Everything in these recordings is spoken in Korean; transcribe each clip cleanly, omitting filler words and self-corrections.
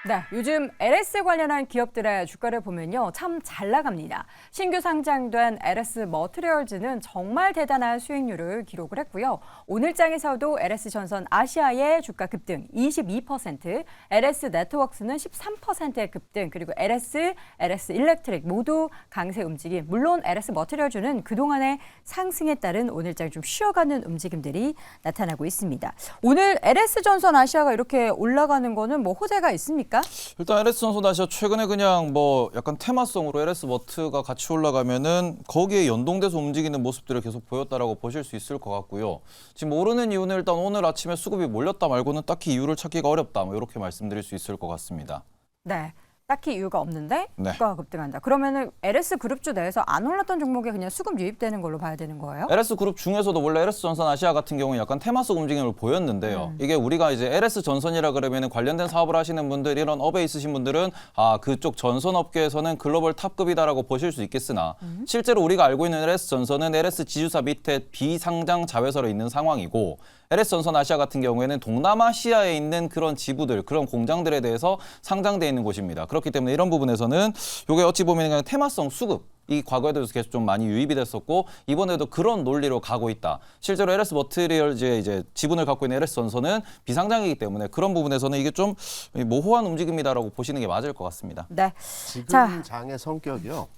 네, 요즘 LS 관련한 기업들의 주가를 보면요, 참 잘 나갑니다. 신규 상장된 LS 머티리얼즈는 정말 대단한 수익률을 기록을 했고요. 오늘 장에서도 LS 전선 아시아의 주가 급등 22%, LS 네트워크스는 13%의 급등, 그리고 LS 일렉트릭 모두 강세 움직임. 물론 LS 머티리얼즈는 그동안의 상승에 따른 오늘장 좀 쉬어가는 움직임들이 나타나고 있습니다. 오늘 LS 전선 아시아가 이렇게 올라가는 거는 뭐 호재가 있습니까? 일단 LS 전선 아시아 최근에 그냥 뭐 약간 테마성으로 LS 머트가 같이 올라가면은 거기에 연동돼서 움직이는 모습들을 계속 보였다라고 보실 수 있을 것 같고요. 지금 오르는 이유는 일단 오늘 아침에 수급이 몰렸다 말고는 딱히 이유를 찾기가 어렵다. 뭐 이렇게 말씀드릴 수 있을 것 같습니다. 네. 딱히 이유가 없는데 네. 주가가 급등한다. 그러면은 LS 그룹주 내에서 안 올랐던 종목에 그냥 수급 유입되는 걸로 봐야 되는 거예요? LS 그룹 중에서도 원래 LS 전선 아시아 같은 경우는 약간 테마성 움직임을 보였는데요. 이게 우리가 이제 LS 전선이라 그러면은 관련된 사업을 하시는 분들, 이런 업에 있으신 분들은 그쪽 전선 업계에서는 글로벌 탑급이다라고 보실 수 있겠으나 실제로 우리가 알고 있는 LS 전선은 LS 지주사 밑에 비상장 자회사로 있는 상황이고, LS 전선 아시아 같은 경우에는 동남아시아에 있는 그런 지부들, 그런 공장들에 대해서 상장되어 있는 곳입니다. 그렇기 때문에 이런 부분에서는 이게 어찌 보면 그냥 테마성 수급, 이 과거에도 계속 좀 많이 유입이 됐었고 이번에도 그런 논리로 가고 있다. 실제로 LS 머티리얼즈의 이제 지분을 갖고 있는 LS 전선은 비상장이기 때문에 그런 부분에서는 이게 좀 모호한 움직임이다라고 보시는 게 맞을 것 같습니다. 네. 지금 장의 성격이요.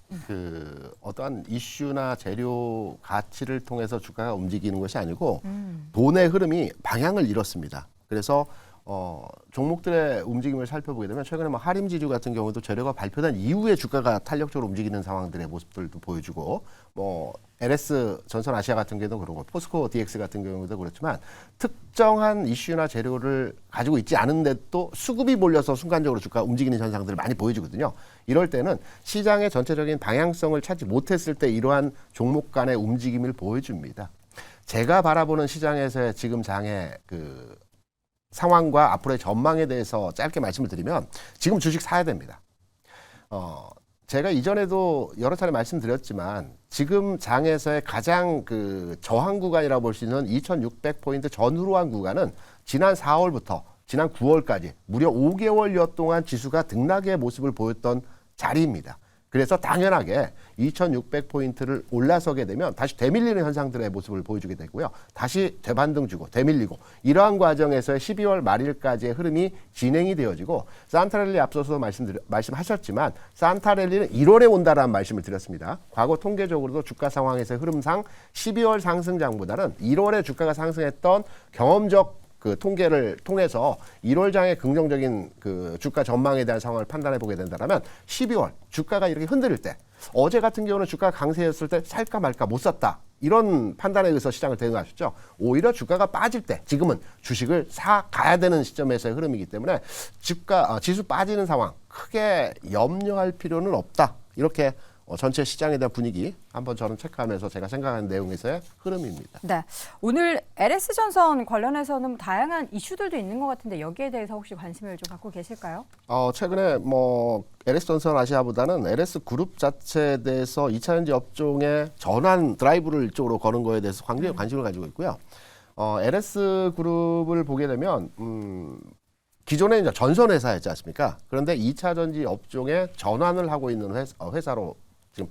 어떠한 이슈나 재료 가치를 통해서 주가가 움직이는 것이 아니고 돈의 흐름이 방향을 잃었습니다. 그래서 종목들의 움직임을 살펴보게 되면 최근에 뭐 하림지주 같은 경우도 재료가 발표된 이후에 주가가 탄력적으로 움직이는 상황들의 모습들도 보여주고, 뭐 LS 전선 아시아 같은 경우도 그러고 포스코 DX 같은 경우도 그렇지만 특정한 이슈나 재료를 가지고 있지 않은데 또 수급이 몰려서 순간적으로 주가가 움직이는 현상들을 많이 보여주거든요. 이럴 때는 시장의 전체적인 방향성을 찾지 못했을 때 이러한 종목 간의 움직임을 보여줍니다. 제가 바라보는 시장에서의 지금 장의 상황과 앞으로의 전망에 대해서 짧게 말씀을 드리면 지금 주식 사야 됩니다. 제가 이전에도 여러 차례 말씀드렸지만 지금 장에서의 가장 저항 구간이라고 볼 수 있는 2600포인트 전후로 한 구간은 지난 4월부터 지난 9월까지 무려 5개월여 동안 지수가 등락의 모습을 보였던 자리입니다. 그래서 당연하게 2600포인트를 올라서게 되면 다시 되밀리는 현상들의 모습을 보여주게 되고요. 다시 되반등 주고 되밀리고, 이러한 과정에서의 12월 말일까지의 흐름이 진행이 되어지고, 산타랠리 앞서서 말씀하셨지만 산타랠리는 1월에 온다라는 말씀을 드렸습니다. 과거 통계적으로도 주가 상황에서의 흐름상 12월 상승장보다는 1월에 주가가 상승했던 경험적 통계를 통해서 1월장의 긍정적인 주가 전망에 대한 상황을 판단해 보게 된다면 12월 주가가 이렇게 흔들릴 때, 어제 같은 경우는 주가가 강세였을 때 살까 말까 못 샀다, 이런 판단에 의해서 시장을 대응하셨죠. 오히려 주가가 빠질 때 지금은 주식을 사 가야 되는 시점에서의 흐름이기 때문에 지수 빠지는 상황 크게 염려할 필요는 없다. 이렇게 전체 시장에 대한 분위기 한번 저는 체크하면서 제가 생각하는 내용에서의 흐름입니다. 네. 오늘 LS 전선 관련해서는 다양한 이슈들도 있는 것 같은데 여기에 대해서 혹시 관심을 좀 갖고 계실까요? 최근에 뭐 LS 전선 아시아보다는 LS 그룹 자체에 대해서 2차 전지 업종의 전환 드라이브를 이쪽으로 거는 거에 대해서 굉장히 관심을 가지고 있고요. LS 그룹을 보게 되면 기존에 이제 전선 회사였지 않습니까? 그런데 2차 전지 업종에 전환을 하고 있는 회사로 지금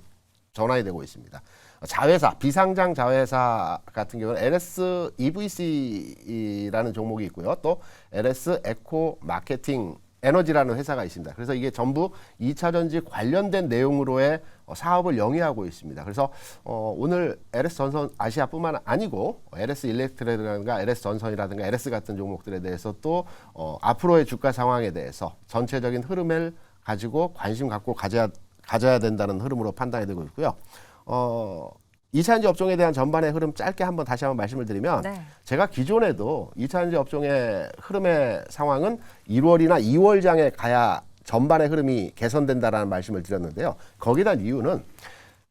전환이 되고 있습니다. 자회사, 비상장 자회사 같은 경우는 LS EVC라는 종목이 있고요. 또 LS 에코 마케팅 에너지라는 회사가 있습니다. 그래서 이게 전부 2차 전지 관련된 내용으로의 사업을 영위하고 있습니다. 그래서 오늘 LS 전선 아시아뿐만 아니고 LS 일렉트릭이라든가 LS 전선이라든가 LS 같은 종목들에 대해서 또 앞으로의 주가 상황에 대해서 전체적인 흐름을 가지고 관심 갖고 가져야 된다는 흐름으로 판단이 되고 있고요. 2차 전지 업종에 대한 전반의 흐름 짧게 다시 한번 말씀을 드리면, 네. 제가 기존에도 2차 전지 업종의 흐름의 상황은 1월이나 2월장에 가야 전반의 흐름이 개선된다라는 말씀을 드렸는데요. 거기에 대한 이유는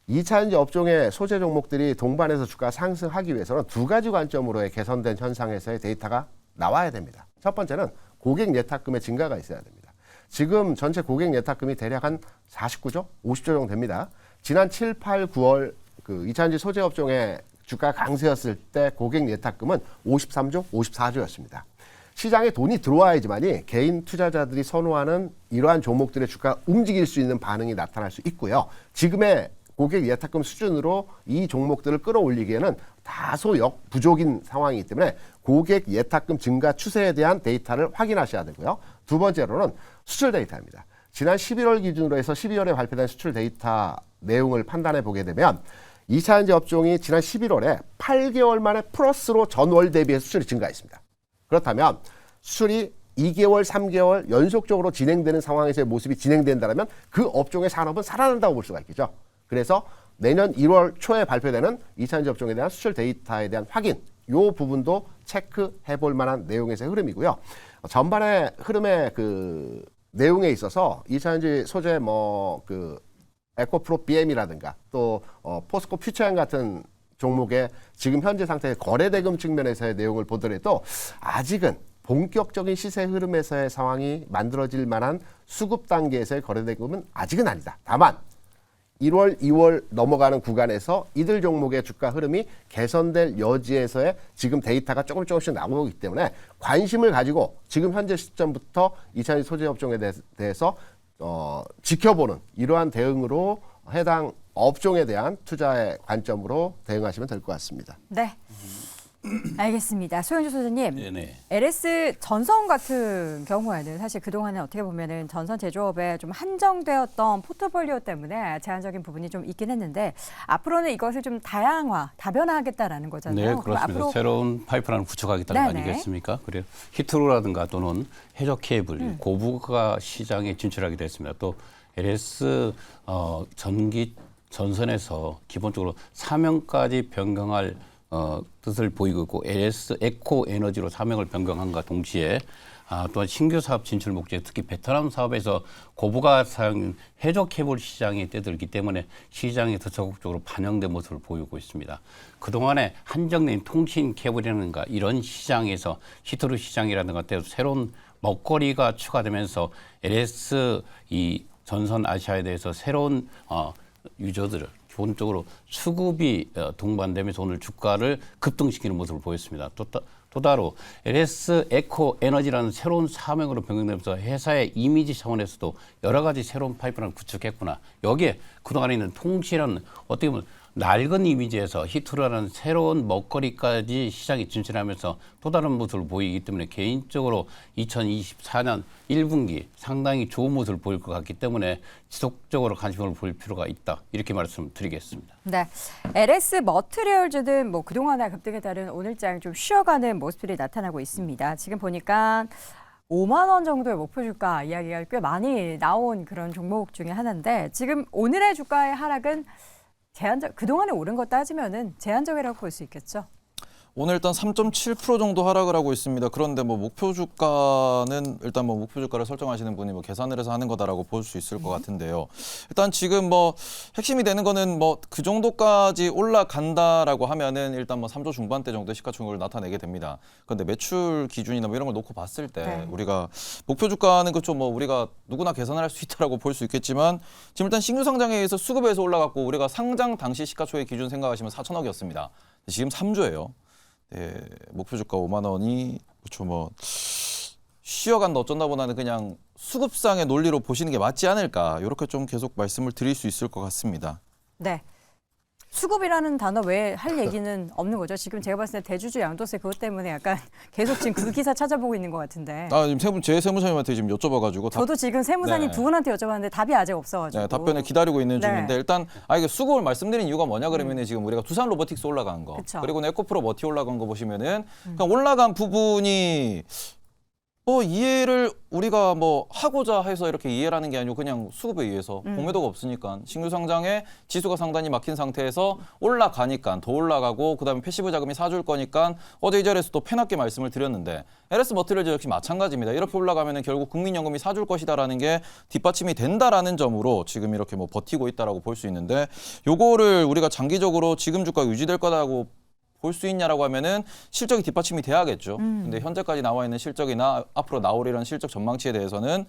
2차 전지 업종의 소재 종목들이 동반해서 주가 상승하기 위해서는 두 가지 관점으로의 개선된 현상에서의 데이터가 나와야 됩니다. 첫 번째는 고객 예탁금의 증가가 있어야 됩니다. 지금 전체 고객 예탁금이 대략 한 49조, 50조 정도 됩니다. 지난 7, 8, 9월 2차 전지 소재 업종의 주가 강세였을 때 고객 예탁금은 53조, 54조였습니다. 시장에 돈이 들어와야지만이 개인 투자자들이 선호하는 이러한 종목들의 주가가 움직일 수 있는 반응이 나타날 수 있고요. 지금의 고객 예탁금 수준으로 이 종목들을 끌어올리기에는 다소 부족인 상황이기 때문에 고객 예탁금 증가 추세에 대한 데이터를 확인하셔야 되고요. 두 번째로는 수출 데이터입니다. 지난 11월 기준으로 해서 12월에 발표된 수출 데이터 내용을 판단해 보게 되면 2차전지 업종이 지난 11월에 8개월 만에 플러스로 전월 대비해 수출이 증가했습니다. 그렇다면 수출이 2개월, 3개월 연속적으로 진행되는 상황에서의 모습이 진행된다면 그 업종의 산업은 살아난다고 볼 수가 있겠죠. 그래서 내년 1월 초에 발표되는 2차전지 업종에 대한 수출 데이터에 대한 확인, 이 부분도 체크해 볼 만한 내용에서의 흐름이고요. 전반의 흐름의 그 내용에 있어서 2차전지 소재 에코프로 BM이라든가 또 포스코 퓨처엠 같은 종목의 지금 현재 상태의 거래대금 측면에서의 내용을 보더라도 아직은 본격적인 시세 흐름에서의 상황이 만들어질 만한 수급 단계에서의 거래대금은 아직은 아니다. 다만 1월, 2월 넘어가는 구간에서 이들 종목의 주가 흐름이 개선될 여지에서의 지금 데이터가 조금씩 나오고 있기 때문에 관심을 가지고 지금 현재 시점부터 2차전지 소재 업종에 대해서 지켜보는 이러한 대응으로 해당 업종에 대한 투자의 관점으로 대응하시면 될 것 같습니다. 네. 알겠습니다. 소영주 소장님, 네네. LS 전선 같은 경우에는 사실 그동안에 어떻게 보면은 전선 제조업에 좀 한정되었던 포트폴리오 때문에 제한적인 부분이 좀 있긴 했는데 앞으로는 이것을 좀 다변화하겠다라는 거잖아요. 네, 그럼 그렇습니다. 앞으로 새로운 파이프라인을 구축하겠다는 거 네네. 아니겠습니까? 그래요. 히트로라든가 또는 해적 케이블, 고부가 시장에 진출하게 됐습니다. 또 LS 전기 전선에서 기본적으로 사명까지 변경할 뜻을 보이고 있고 LS 에코 에너지로 사명을 변경함과 동시에 또한 신규 사업 진출 목적, 특히 베트남 사업에서 고부가 사용 해적 케이블 시장에 뛰어들기 때문에 시장에 더 적극적으로 반영된 모습을 보이고 있습니다. 그동안에 한정된 통신 케이블이라든가 이런 시장에서 히트로 시장이라든가 또 새로운 먹거리가 추가되면서 LS 이 전선 아시아에 대해서 새로운 유저들을 기본적으로 수급이 동반되면서 오늘 주가를 급등시키는 모습을 보였습니다. 또 다로 LS 에코 에너지라는 새로운 사명으로 변경되면서 회사의 이미지 차원에서도 여러 가지 새로운 파이프라인을 구축했구나. 여기에 그동안에 있는 통신은 어떻게 보면 낡은 이미지에서 히트로라는 새로운 먹거리까지 시장에 진출하면서 또 다른 모습을 보이기 때문에 개인적으로 2024년 1분기 상당히 좋은 모습을 보일 것 같기 때문에 지속적으로 관심을 보일 필요가 있다. 이렇게 말씀드리겠습니다. 네, LS 머티리얼즈는 뭐 그동안의 급등에 따른 오늘장 좀 쉬어가는 모습들이 나타나고 있습니다. 지금 보니까 5만 원 정도의 목표 주가 이야기가 꽤 많이 나온 그런 종목 중에 하나인데 지금 오늘의 주가의 하락은 그동안에 오른 거 따지면은 제한적이라고 볼 수 있겠죠. 오늘 일단 3.7% 정도 하락을 하고 있습니다. 그런데 뭐 목표 주가는 일단 뭐 목표 주가를 설정하시는 분이 뭐 계산을 해서 하는 거다라고 볼 수 있을 것 같은데요. 일단 지금 뭐 핵심이 되는 거는 뭐 그 정도까지 올라간다라고 하면은 일단 뭐 3조 중반대 정도의 시가총액을 나타내게 됩니다. 그런데 매출 기준이나 뭐 이런 걸 놓고 봤을 때 네. 우리가 목표 주가는 그렇죠. 뭐 우리가 누구나 계산을 할 수 있다라고 볼 수 있겠지만 지금 일단 신규 상장에 의해서 수급에서 올라갔고 우리가 상장 당시 시가총액 기준 생각하시면 4천억이었습니다. 지금 3조예요. 네, 목표 주가 5만 원이 그렇죠 뭐 쉬어간다 어쩐다 보다는 그냥 수급상의 논리로 보시는 게 맞지 않을까 이렇게 좀 계속 말씀을 드릴 수 있을 것 같습니다. 네. 수급이라는 단어 외에 할 얘기는 없는 거죠. 지금 제가 봤을 때 대주주 양도세 그것 때문에 약간 계속 지금 그 기사 찾아보고 있는 것 같은데. 지금 제 세무사님한테 지금 여쭤봐가지고 저도 지금 세무사님 네. 두 분한테 여쭤봤는데 답이 아직 없어가지고. 네, 답변을 기다리고 있는 네. 중인데 일단 이게 수급을 말씀드린 이유가 뭐냐 그러면은 지금 우리가 두산 로보틱스 올라간 거 그쵸. 그리고 에코프로 머티 올라간 거 보시면은 그냥 올라간 부분이 이해를 우리가 뭐 하고자 해서 이렇게 이해를 하는 게 아니고 그냥 수급에 의해서 공매도가 없으니까 신규 상장에 지수가 상단이 막힌 상태에서 올라가니까 더 올라가고 그다음에 패시브 자금이 사줄 거니까 어제 이 자리에서 또 패납게 말씀을 드렸는데 LS 머티리얼즈 역시 마찬가지입니다. 이렇게 올라가면은 결국 국민연금이 사줄 것이다라는 게 뒷받침이 된다라는 점으로 지금 이렇게 뭐 버티고 있다라고 볼 수 있는데 요거를 우리가 장기적으로 지금 주가 유지될 거다라고 볼 수 있냐라고 하면은 실적이 뒷받침이 돼야겠죠. 근데 현재까지 나와 있는 실적이나 앞으로 나오리라는 실적 전망치에 대해서는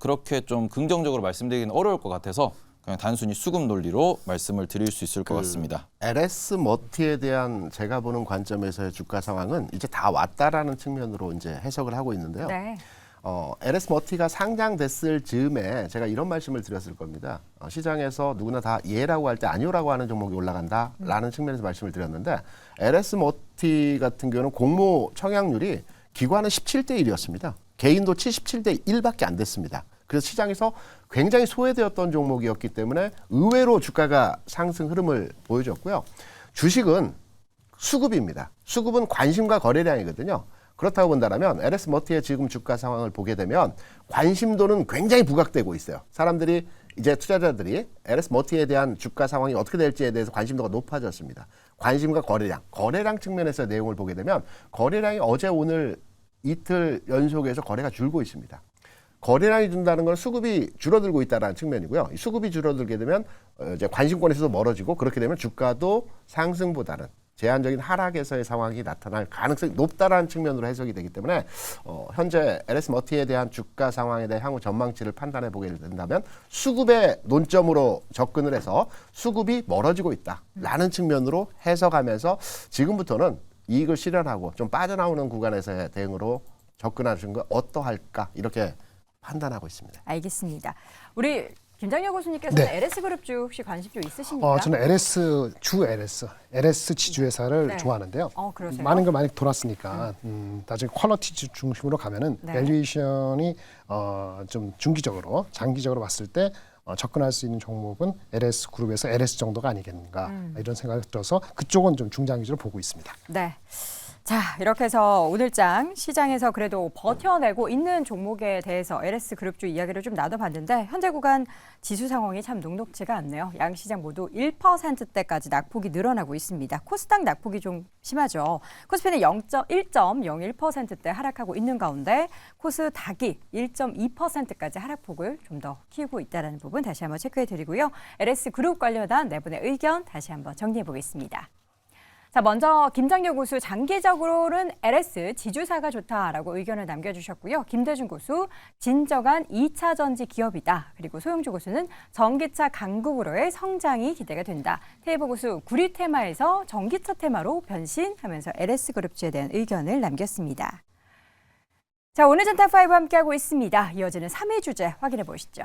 그렇게 좀 긍정적으로 말씀드리기는 어려울 것 같아서 그냥 단순히 수급 논리로 말씀을 드릴 수 있을 것 같습니다. LS 머티에 대한 제가 보는 관점에서의 주가 상황은 이제 다 왔다라는 측면으로 이제 해석을 하고 있는데요. 네. LS 머티가 상장됐을 즈음에 제가 이런 말씀을 드렸을 겁니다. 시장에서 누구나 다 예라고 할 때 아니오라고 하는 종목이 올라간다라는 측면에서 말씀을 드렸는데 LS 머티 같은 경우는 공모 청약률이 기관은 17대 1이었습니다. 개인도 77대 1밖에 안 됐습니다. 그래서 시장에서 굉장히 소외되었던 종목이었기 때문에 의외로 주가가 상승 흐름을 보여줬고요. 주식은 수급입니다. 수급은 관심과 거래량이거든요. 그렇다고 본다면 LS 머티의 지금 주가 상황을 보게 되면 관심도는 굉장히 부각되고 있어요. 사람들이 이제 투자자들이 LS 머티에 대한 주가 상황이 어떻게 될지에 대해서 관심도가 높아졌습니다. 관심과 거래량 측면에서 내용을 보게 되면 거래량이 어제 오늘 이틀 연속해서 거래가 줄고 있습니다. 거래량이 준다는 건 수급이 줄어들고 있다는 측면이고요. 수급이 줄어들게 되면 이제 관심권에서도 멀어지고 그렇게 되면 주가도 상승보다는 제한적인 하락에서의 상황이 나타날 가능성이 높다라는 측면으로 해석이 되기 때문에 현재 LS 머티에 대한 주가 상황에 대한 향후 전망치를 판단해 보게 된다면 수급의 논점으로 접근을 해서 수급이 멀어지고 있다라는 측면으로 해석하면서 지금부터는 이익을 실현하고 좀 빠져나오는 구간에서의 대응으로 접근하시는 거 어떠할까 이렇게 판단하고 있습니다. 알겠습니다. 우리 김장렬 교수님께서는 네. LS그룹주 혹시 관심 좀 있으십니까? 저는 LS 지주회사를 네. 좋아하는데요. 그러세요? 많은 걸 많이 돌았으니까 나중에 퀄리티 중심으로 가면은 네. 밸류에이션이 좀 중기적으로 장기적으로 봤을 때 접근할 수 있는 종목은 LS 그룹에서 LS 정도가 아니겠는가 이런 생각이 들어서 그쪽은 좀 중장기적으로 보고 있습니다. 네. 자, 이렇게 해서 오늘장 시장에서 그래도 버텨내고 있는 종목에 대해서 LS그룹주 이야기를 좀 나눠봤는데 현재 구간 지수 상황이 참 녹록지가 않네요. 양시장 모두 1%대까지 낙폭이 늘어나고 있습니다. 코스닥 낙폭이 좀 심하죠. 코스피는 1.01%대 하락하고 있는 가운데 코스닥이 1.2%까지 하락폭을 좀 더 키우고 있다는 부분 다시 한번 체크해드리고요. LS그룹 관련한 네 분의 의견 다시 한번 정리해보겠습니다. 자, 먼저 김장렬 고수 장기적으로는 LS 지주사가 좋다라고 의견을 남겨주셨고요. 김대중 고수 진정한 2차 전지 기업이다. 그리고 소영주 고수는 전기차 강국으로의 성장이 기대가 된다. 테이버 고수 구리 테마에서 전기차 테마로 변신하면서 LS그룹주에 대한 의견을 남겼습니다. 자, 오늘 전탑5 함께하고 있습니다. 이어지는 3위 주제 확인해 보시죠.